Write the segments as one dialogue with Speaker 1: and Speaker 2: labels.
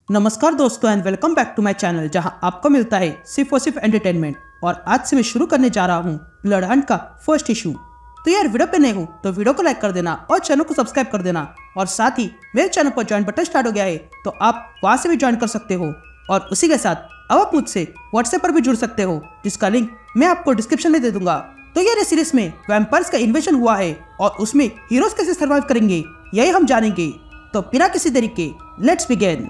Speaker 1: नमस्कार दोस्तों and welcome back to my channel, जहां आपको मिलता है सिर्फ और सिर्फ एंटरटेनमेंट। और आज से मैं शुरू करने जा रहा हूं ब्लड हंट का फर्स्ट इशू। तो यार वीडियो पे नए हो तो वीडियो को लाइक कर देना और चैनल को सब्सक्राइब कर देना। और साथ ही मेरे चैनल पर ज्वाइन बटन स्टार्ट हो गया है तो आप वहां से भी ज्वाइन कर सकते हो। और उसी के साथ अब आप मुझसे व्हाट्सएप पर भी जुड़ सकते हो, जिसका लिंक मैं आपको डिस्क्रिप्शन में दे दूंगा। तो यार इस सीरीज में वैम्पायर्स का इन्वेजन हुआ है और उसमें हीरोज कैसे सर्वाइव करेंगे यही हम जानेंगे। तो बिना किसी देरी के let's begin.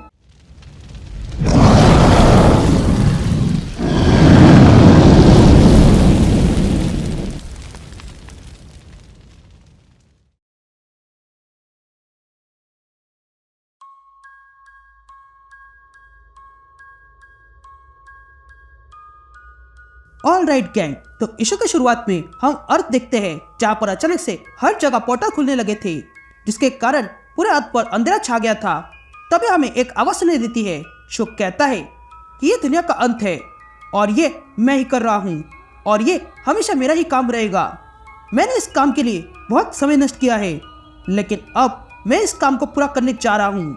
Speaker 1: All right gang, तो इशू की शुरुआत में हम अर्थ देखते हैं, जहाँ पर अचानक से हर जगह पोर्टल खुलने लगे थे, जिसके कारण पूरे अर्थ पर अंधेरा छा गया था। तभी हमें एक आवाज सुनाई देती है। शुक कहता है कि ये दुनिया का अंत है और ये मैं ही कर रहा हूँ और ये हमेशा मेरा ही काम रहेगा। मैंने इस काम के लिए बहुत समय नष्ट किया है, लेकिन अब मैं इस काम को पूरा करने जा रहा हूँ।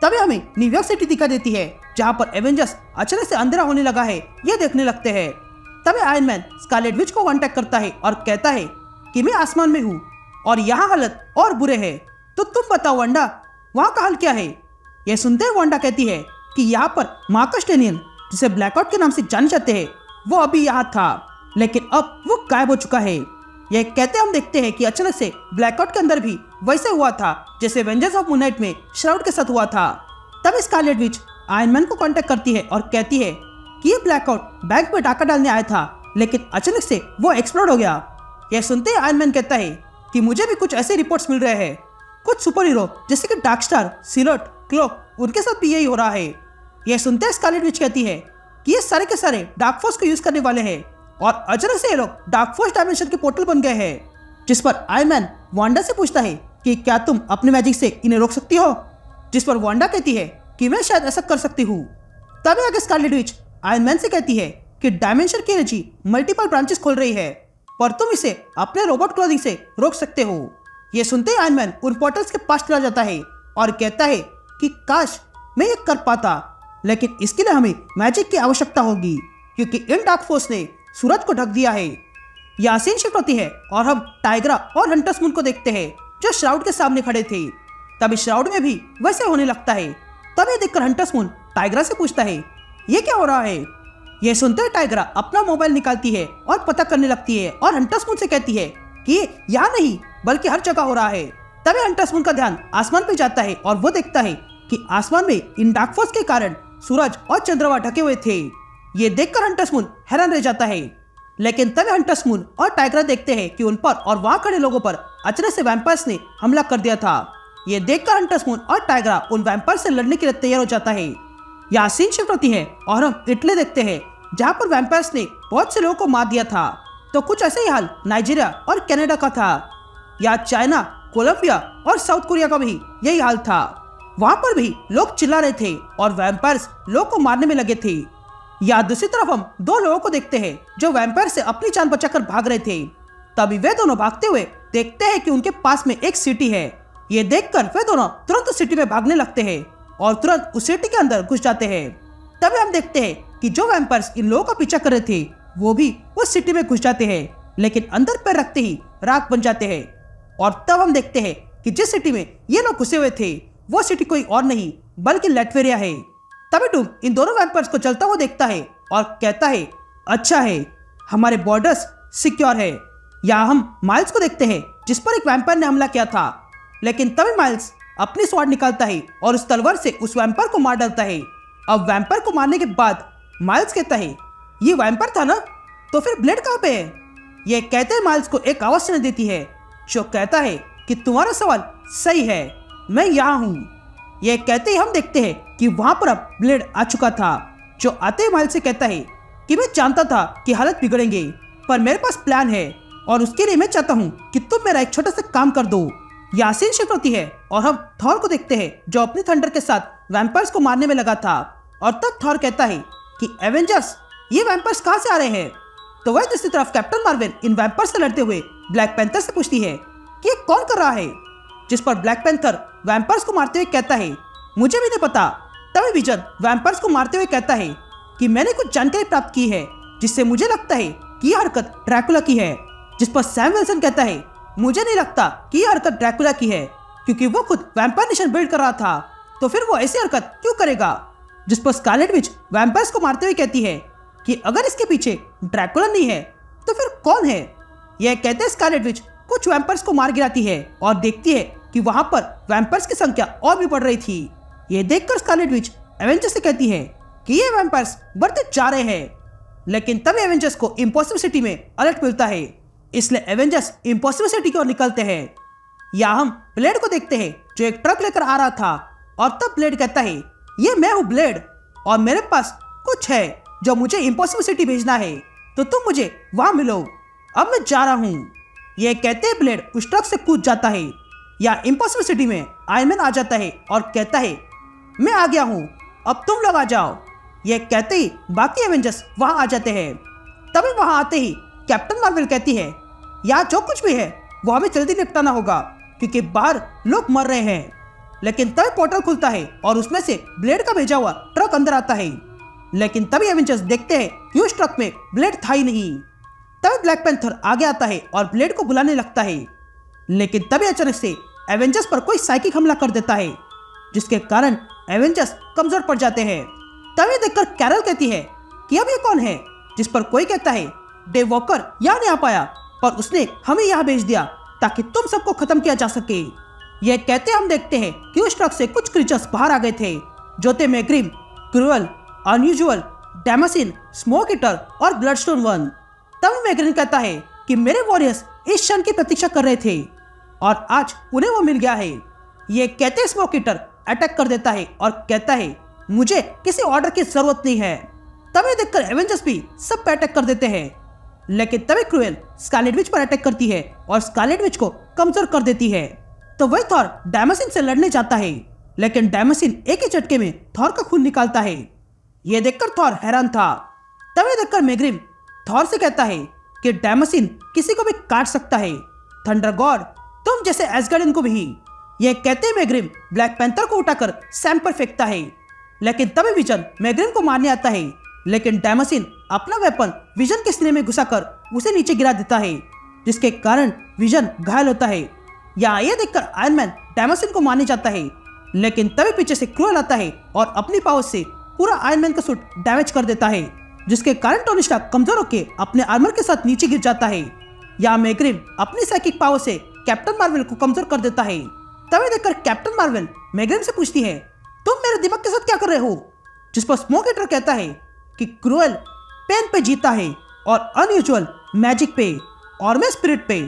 Speaker 1: तभी हमें न्यूयॉर्क सिटी दिखा देती है, जहाँ पर एवेंजर्स अचानक से अंधेरा होने लगा है ये देखने लगते हैं। तभी आयरन मैन स्कारलेट विच को कांटेक्ट करता है और कहता है कि मैं आसमान में हूँ और यहाँ हालत और बुरे है, तो तुम बताओ वांडा, वहाँ का हाल क्या है। यह सुनते ही वांडा कहती है कि यहाँ पर मार्कस डेनियल, जिसे ब्लैकआउट के नाम से जाने जाते हैं, वो अभी यहाँ था, लेकिन अब वो गायब हो चुका है। यह कहते हम देखते हैं कि अचानक से ब्लैकआउट के अंदर भी वैसे हुआ था जैसे एवेंजर्स ऑफ मून नाइट में श्राउड के साथ हुआ था। तब स्कारलेट विच आयरन मैन को कांटेक्ट करती है और कहती है कि ये ब्लैकआउट बैंक में डाका डालने आया था, लेकिन अचानक से वो एक्सप्लोड हो गया। यह सुनते ही आयरन मैन कहता है कि मुझे भी कुछ ऐसे रिपोर्ट्स मिल रहे हैं, कुछ सुपर हीरो जैसे कि डार्क स्टार, सिलट, क्लॉक, उनके साथ भी यही हो रहा है। यह सुनते ही स्कारलेट विच कहती है कि ये सारे के सारे डार्क फोर्स को यूज करने वाले हैं और अचानक से ये लोग डार्क फोर्स डायमेंशन के पोर्टल बन गए हैं। जिस पर आयरन मैन वांडा से पूछता है कि क्या तुम अपने मैजिक से इन्हें रोक सकती हो, जिस पर वांडा कहती है कि मैं शायद ऐसा कर सकती हूँ। तभी आगे स्कारलेट विच आयरन मैन से कहती है कि डायमेंशन की एनर्जी मल्टीपल ब्रांचेस खोल रही है, पर तुम इसे अपने रोबोट क्लॉथिंग से रोक सकते हो। ये सुनते ही आयरन मैन उन पोर्टल्स के पास चला जाता है और कहता है कि काश मैं ये कर पाता, लेकिन इसके लिए हमें मैजिक की आवश्यकता होगी, क्योंकि इन डार्क फोर्स ने सूरज को ढक दिया है। यह सीन शिफ्ट होती है और हम टाइग्रा और हंटर्स मून को देखते हैं, जो श्राउड के सामने खड़े थे। तभी श्राउड में भी वैसे होने लगता है। तभी देखकर हंटर्स मून टाइग्रा से पूछता है ये क्या हो रहा है। यह सुनते ही टाइग्रा अपना मोबाइल निकालती है और पता करने लगती है और हंटर्स मून से कहती है कि यहाँ नहीं बल्कि हर जगह हो रहा है। तभी हंटर्स मून का ध्यान आसमान पे जाता है और वो देखता है कि आसमान में इन डार्क फोर्स के कारण सूरज और चंद्रमा ढके हुए थे। ये देखकर हंटर्स मून हैरान रह जाता है, लेकिन तभी हंटर्स मून और टाइग्रा देखते हैं कि उन पर और वहां खड़े लोगों पर अचानक से वैम्पायर्स ने हमला कर दिया था। ये देखकर हंटर्स मून और टाइग्रा उन वैम्पायर से लड़ने के लिए तैयार हो जाता है। यहाँ सीन शिफ्ट होती है और हम इटली देखते हैं, जहाँ पर वैम्पायर्स ने बहुत से लोगों को मार दिया था। तो कुछ ऐसे ही हाल नाइजीरिया और कनाडा का था। या चाइना, कोलंबिया और साउथ कोरिया का भी यही हाल था। वहां पर भी लोग चिल्ला रहे थे और वैम्पायर्स लोगों को मारने में लगे थे। या दूसरी तरफ हम दो लोगों को देखते हैं जो वैम्पायर से अपनी जान बचाकर भाग रहे थे। तभी वे दोनों भागते हुए देखते हैं कि उनके पास में एक सिटी है। ये देखकर वे दोनों तुरंत सिटी में भागने लगते हैं और तुरंत उस सिटी के अंदर घुस जाते हैं। तभी हम देखते हैं कि जो वैम्पायर्स इन लोगों का पीछा कर रहे थे वो भी उस सिटी में घुस जाते हैं, लेकिन अंदर पैर रखते ही राख बन जाते हैं। और तब हम देखते हैं कि जिस सिटी में ये लोग घुसे हुए थे वो सिटी कोई और नहीं बल्कि लैटवेरिया है। तभी डूम इन दोनों वैम्पायर्स को चलता हुआ देखता है और कहता है अच्छा है, हमारे बॉर्डर्स सिक्योर है। यहाँ हम माइल्स को देखते हैं, जिस पर एक वैम्पायर ने हमला किया था, लेकिन तभी माइल्स अपनी स्वॉर्ड निकालता है और उस तलवार से उस वैम्पायर को मार डालता है। अब वैम्पायर को मारने के बाद माइल्स कहता है ये वैम्पायर था ना, तो फिर ब्लेड कहाँ पे है। ये कहते हैं माइल्स को एक आवाज सुनाई देती है जो कहता है कि तुम्हारा सवाल सही है, मैं यहाँ हूँ। यह कहते ही हम देखते हैं कि वहां पर अब ब्लेड आ चुका था, जो आते ही माइल्स से कहता है कि मैं जानता था कि हालत बिगड़ेंगे, पर मेरे पास प्लान है और उसके लिए मैं चाहता हूँ कि तुम मेरा एक छोटा सा काम कर दो। यासीन शिफ्ट होती है और हम थॉर को देखते हैं, जो अपनी थंडर के साथ वैम्पायर्स को मारने में लगा था। और तब थॉर कहता है कि एवेंजर्स, ये वैम्पायर्स कहाँ से आ रहे हैं। तो वह दूसरी तरफ कैप्टन मार्वल इन वैम्पायर्स से लड़ते हुए ब्लैक पैंथर से पूछती है कि ये कौन कर रहा है, जिस पर ब्लैक पैंथर वैम्पायर्स को मारते हुए कहता है मुझे भी नहीं पता, तभी विजन वैम्पायर्स को मारते हुए कहता है कि मैंने कुछ जानकारी प्राप्त की है जिससे मुझे लगता है कि यह हरकत ड्रैकुला की है। जिस पर सैम विल्सन कहता है मुझे नहीं लगता कि यह हरकत ड्रैकुला की है, क्योंकि वो खुद वैम्पायर नेशन बिल्ड कर रहा था, तो फिर वो ऐसी हरकत क्यों करेगा। जिस पर स्कारलेट विच वैम्पायर्स को मारते हुए कहती है कि अगर इसके पीछे ड्रैकुला नहीं है तो फिर कौन है। यह कहते स्कारलेट विच कुछ वैम्पायर्स को मार गिराती है और देखती है कि वहां पर वैम्पायर्स की संख्या और भी बढ़ रही थी। यह देखकर स्कारलेट विच एवेंजर्स से कहती है कि ये वैम्पायर्स बढ़ते जा रहे हैं, लेकिन तभी एवेंजर्स को इम्पॉसिबल सिटी में अलर्ट मिलता है, इसलिए एवेंजर्स इम्पॉसिबल सिटी की ओर निकलते हैं। यहाँ हम ब्लेड को देखते हैं जो एक ट्रक लेकर आ रहा था, और तब ब्लेड कहता है ये मैं हूँ ब्लेड, और मेरे पास कुछ है जो मुझे इम्पॉसिबल सिटी भेजना है, तो तुम मुझे वहां मिलो, अब मैं जा रहा हूँ। यह कहते ही ब्लेड उस ट्रक से कूद जाता है। या इम्पॉसिबल सिटी में आयरन मैन आ जाता है और कहता है मैं आ गया हूँ, अब तुम लोग आ जाओ। यह कहते ही बाकी एवेंजर्स वहां आ जाते हैं। तभी वहां आते ही कैप्टन मार्वल कहती है यहाँ जो कुछ भी है वो हमें जल्दी निपटाना होगा, क्योंकि बाहर लोग मर रहे हैं। लेकिन तभी पोर्टल खुलता है और उसमें से ब्लेड का भेजा हुआ ट्रक अंदर आता है। लेकिन तभी एवेंजर्स देखते हैं कि उस ट्रक में ब्लेड था ही नहीं। तभी ब्लैक पैंथर आगे आता है और ब्लेड को बुलाने लगता है, लेकिन तभी अचानक से एवेंजर्स पर कोई साइकिक हमला कर देता है, जिसके कारण एवेंजर्स कमजोर पड़ जाते हैं। तभी देखकर कैरल कहती है कि अब ये कौन है, जिस पर कोई कहता है डेव वॉकर यहाँ नहीं आ पाया, पर उसने हमें यहाँ भेज दिया ताकि तुम सबको खत्म किया जा सके। यह कहते हम देखते हैं कि उस ट्रक से कुछ क्रीचर्स बाहर आ गए थे, जो थे मैग्रिम, क्रूअल, अनयूजुअल, डैमासिन, स्मोक ईटर और ब्लडस्टोन वन। तब मैग्रिम कहता है कि मेरे वॉरियर्स इस क्षण की प्रतीक्षा कर रहे थे और आज उन्हें वो मिल गया है। ये कहते स्मोक ईटर अटैक कर देता है और कहता है मुझे किसी ऑर्डर की जरूरत नहीं है। तभी देखकर एवेंजर्स भी सब पे अटैक कर देते हैं, लेकिन तभी क्रूएल स्कारलेट विच पर अटैक करती है और स्कारलेट विच को कमजोर कर देती है। तो वही थॉर डैमासिन से लड़ने जाता है, लेकिन डैमासिन एक ही झटके में थॉर का खून निकालता है। यह देखकर थॉर हैरान था। तभी देखकर मैग्रिम थॉर से कहता है कि डैमासिन किसी को भी काट सकता है, थंडर गॉड तुम जैसे एसगार्डियन को भी। यह कहते मैग्रिम ब्लैक पैंथर को उठाकर सैम पर फेंकता है, लेकिन तभी विजन मैग्रिम को मारने आता है, लेकिन डैमासिन अपना वेपन विजन के सीने में घुसाकर उसे नीचे गिरा देता है, जिसके कारण विजन घायल होता है। यहाँ यह देखकर आयरन मैन डैमासिन को मारने जाता है, लेकिन तभी पीछे से क्रूएल आता है और अपनी पावर से पूरा आयरन मैन का सूट डैमेज कर देता है, जिसके कारण टोनी स्टार्क कमजोर होकर अपने आर्मर के साथ नीचे गिर जाता है। यहाँ मैग्रिम अपनी साइकिक पावर से कैप्टन मार्वल को कमजोर कर देता है। तभी देखकर कैप्टन मार्वल मैग्रिम से पूछती है तुम मेरे दिमाग के साथ क्या कर रहे हो, जिस पर स्मोक ईटर कहता है कि क्रूएल पेन पे जीता है और अनयूजुअल मैजिक पे और मैं स्पिरिट पे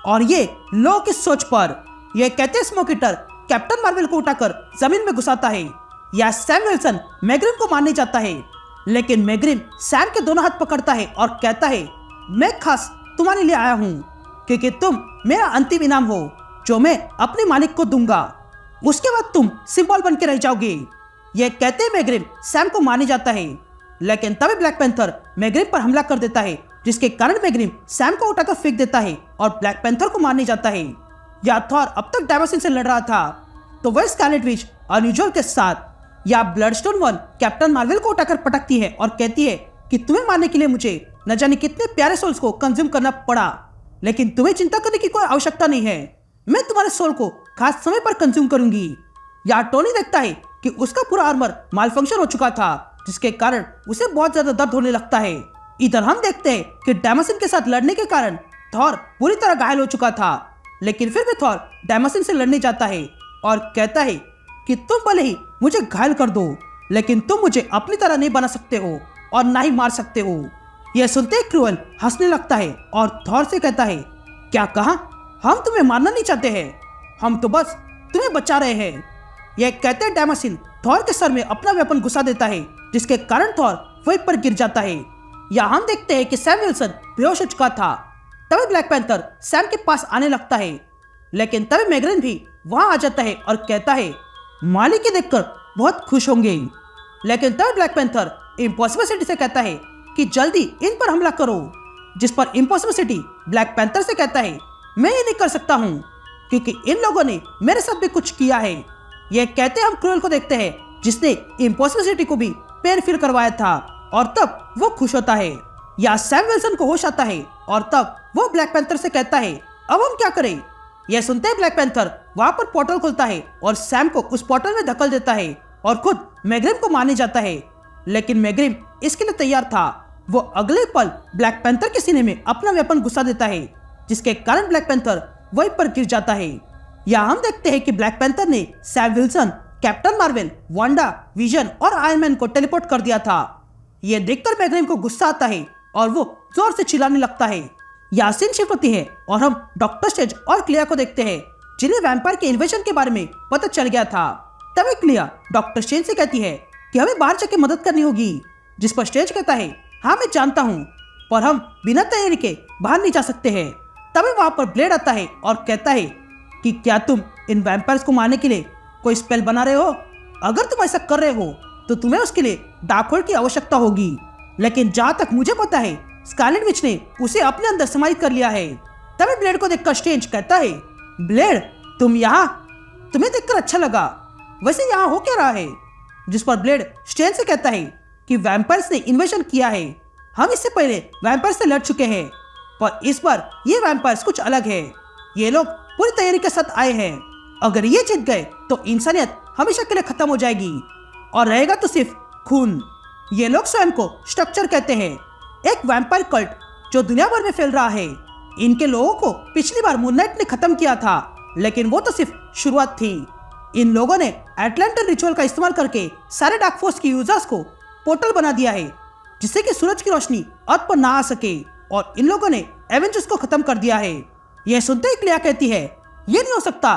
Speaker 1: और ये लो की सोच पर। यह कहते स्मोक ईटर कैप्टन मार्वल को उठाकर जमीन में घुसाता है। या सैम विल्सन मैग्रिम को मारने जाता है, लेकिन मैग्रिम सैम के दोनों हाथ पकड़ता है और कहता है मैं खास तुम्हारे लिए आया हूँ, क्योंकि तुम मेरा अंतिम इनाम हो जो मैं अपने मालिक को दूंगा, उसके बाद तुम सिंबल बन के रह जाओगे। यह कहते मैग्रिम सैम को मारने जाता है, लेकिन तभी ब्लैक पैंथर मैग्रिम पर हमला कर देता है, जिसके कारण मैग्रिम सैम को उठाकर फेंक देता है और ब्लैक पैंथर को मारने जाता है। या थॉर अब तक डैमासिन से लड़ रहा था, तो वह स्कारलेट विच अनयूजुअल के साथ या ब्लडस्टोन वन कैप्टन मार्वल को उठाकर पटकती है और कहती है कि तुम्हें मारने के लिए मुझे न जाने कितने प्यारे सोल्स को कंज्यूम करना पड़ा, लेकिन तुम्हें चिंता करने की कोई आवश्यकता नहीं है, मैं तुम्हारे सोल को खास समय पर कंज्यूम करूंगी। या टोनी देखता है कि उसका पूरा आर्मर मालफंक्शन हो चुका था, जिसके कारण उसे बहुत ज्यादा दर्द होने लगता है। इधर हम देखते हैं कि डैमासिन के साथ लड़ने के कारण थॉर पूरी तरह घायल हो चुका था, लेकिन फिर भी थॉर डैमासिन से लड़ने जाता है और कहता है कि तुम भले ही मुझे घायल कर दो, लेकिन तुम मुझे अपनी तरह नहीं बना सकते हो और ना ही मार सकते हो। यह सुनते ही क्रूएल हंसने लगता है और थॉर से कहता है क्या कहा, हम तुम्हें मारना नहीं चाहते हैं, हम तो बस तुम्हें बचा रहे हैं। यह कहते डैमासिन थॉर के सर में अपना वेपन घुसा देता है, जिसके कारण थॉर वहीं पर गिर जाता है। या हम देखते हैं कि सैम विल्सन बेहोश हो चुका था। तभी ब्लैक पैंथर सैम के पास आने लगता है, लेकिन तभी मैग्रिम भी वहां आ जाता है और कहता है मालिक के देखकर बहुत खुश होंगे। लेकिन तभी ब्लैक पैंथर इम्पॉसिबल सिटी से कहता है कि जल्दी इन पर हमला करो, जिस पर इम्पॉसिबल सिटी ब्लैक पैंथर से कहता है मैं ये नहीं कर सकता हूँ, क्योंकि इन लोगों ने मेरे साथ भी कुछ किया है। यह कहते हम क्रूएल को देखते हैं जिसने इम्पॉसिबिलिटी को भी पेन फील करवाया था, और तब वो खुश होता है। या सैम विल्सन को होश आता है और तब वो ब्लैक पैंथर से कहता है अब हम क्या करें। यह सुनते ही ब्लैक पैंथर वहां पर पोर्टल खुलता है और सैम को उस पोर्टल में धकेल देता है और खुद मैग्रिम को मारने जाता है। लेकिन मैग्रिम इसके लिए तैयार था। वो अगले पल ब्लैक पैंथर के सीने में अपना वेपन घुसा देता है, जिसके कारण ब्लैक पैंथर वहीं पर गिर जाता है। यहाँ हम देखते हैं कि ब्लैक पैंथर ने Sam Wilson, captain Marvel, Wanda, vision और आयरन मैन को टेलीपोर्ट कर दिया था। ये देखकर मैग्रिम को गुस्सा आता है और वो जोर से चिल्लाने लगता है। यासीन शिफ्ट होती है और हम डॉक्टर स्ट्रेंज और क्लिया को देखते हैं, जिन्हें वैम्पायर के इन्वेजन के बारे में पता चल गया था। तभी क्लिया डॉक्टर स्ट्रेंज से कहती है कि हमें बाहर जाके मदद करनी होगी, जिस पर स्ट्रेंज कहता है हाँ मैं जानता हूँ, पर हम बिना तैयारी के बाहर नहीं जा सकते हैं। तभी वहां पर ब्लेड आता है और कहता है कि क्या तुम इन वैम्पायर्स को मारने के लिए कोई स्पेल बना रहे हो? अगर तुम ऐसा कर रहे हो तो तुम्हें उसके लिए डार्क होल्ड की आवश्यकता होगी। लेकिन जहां तक मुझे पता है स्कारलेट विच ने उसे अपने अंदर समाहित कर लिया है। तभी ब्लेड को देखकर स्ट्रेंज कहता है ब्लेड तुम यहाँ, तुम्हें देखकर अच्छा लगा, वैसे यहाँ हो क्या रहा है? जिस पर ब्लेड स्ट्रेंज से कहता है कि वैम्पायर्स ने इन्वेजन किया है, हम इससे पहले वैम्पायर्स से लड़ चुके हैं, पर इस बार ये वैम्पायर्स कुछ अलग है। ये लोग पूरी तैयारी के साथ आए हैं। अगर ये जीत गए तो इंसानियत हमेशा के लिए खत्म हो जाएगी और रहेगा तो सिर्फ खून। ये लोग स्वयं को स्ट्रक्चर कहते हैं, एक वैम्पायर कल्ट जो दुनिया भर में फैल रहा है। इनके लोगों को पिछली बार मून नाइट ने खत्म किया था, लेकिन वो तो सिर्फ शुरुआत थी। इन लोगों ने एटलांटन रिचुअल का इस्तेमाल करके सारे डार्क फोर्स के यूजर्स को पोर्टल बना दिया है, जिससे कि सूरज की रोशनी अर्थ पर ना आ सके, और इन लोगों ने एवेंजर्स को खत्म कर दिया है। यह सुनते ही क्लिया कहती है ये नहीं हो सकता,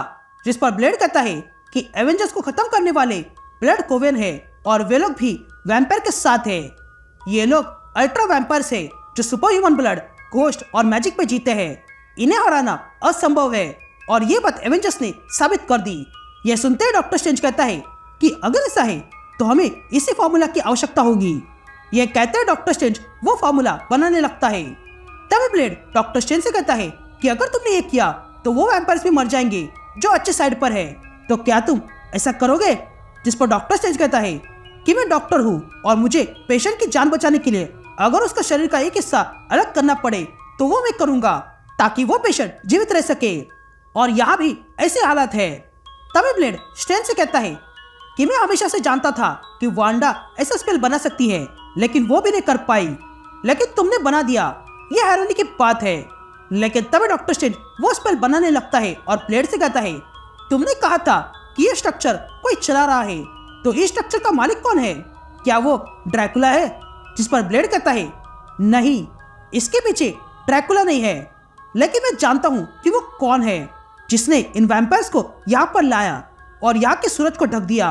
Speaker 1: जिस पर ब्लेड कहता है कि एवेंजर्स को खत्म करने वाले ब्लड कोवेन है और वे लोग भी वैम्पायर के साथ है। ये लोग अल्ट्रा वैम्पायर्स है जो सुपर ह्यूमन ब्लड, घोस्ट और मैजिक पे जीते हैं। इन्हें हराना असंभव है और ये बात एवेंजर्स ने साबित कर दी। यह सुनते ही डॉक्टर स्ट्रेंज कहता है कि अगर ऐसा है तो हमें इसी फॉर्मूला की आवश्यकता होगी। यह कहते हैं डॉक्टर स्ट्रेंज वो फॉर्मूला बनाने लगता है। तभी ब्लेड डॉक्टर स्ट्रेंज से कहता है कि अगर तुमने ये किया तो वो वैम्पायर्स भी मर जाएंगे जो अच्छे साइड पर है, तो क्या तुम ऐसा करोगे? जिस पर डॉक्टर स्ट्रेंज कहता है कि मैं डॉक्टर हूँ और मुझे पेशेंट की जान बचाने के लिए अगर उसका शरीर का एक हिस्सा अलग करना पड़े तो वो मैं करूंगा, ताकि वो पेशेंट जीवित रह सके। और यहाँ भी ऐसे हालात है। तभी ब्लेड स्ट्रेंज से कहता है कि मैं हमेशा से जानता था कि वांडा ऐसा स्पेल बना सकती है, लेकिन वो भी नहीं कर पाई, लेकिन तुमने बना दिया, ये हैरानी की बात है। लेकिन तभी डॉक्टर स्ट्रेंज वो स्पेल बनाने लगता है और ब्लेड से कहता है तुमने कहा था कि ये स्ट्रक्चर कोई चला रहा है, तो इस स्ट्रक्चर का मालिक कौन है? क्या वो ड्रैकुला है? जिस पर ब्लेड कहता है नहीं, इसके पीछे ड्रैकुला नहीं है, लेकिन मैं जानता हूँ कि वो कौन है जिसने इन वैम्पायर्स को यहाँ पर लाया और यहाँ के सूरज को ढक दिया।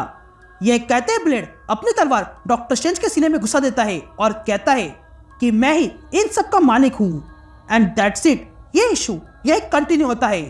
Speaker 1: यह कहते हैं ब्लेड अपनी तलवार डॉक्टर स्ट्रेंज के सीने में घुसा देता है और कहता है कि मैं ही इन सब का मालिक हूँ। And that's it. ये इशू यह कंटिन्यू होता है।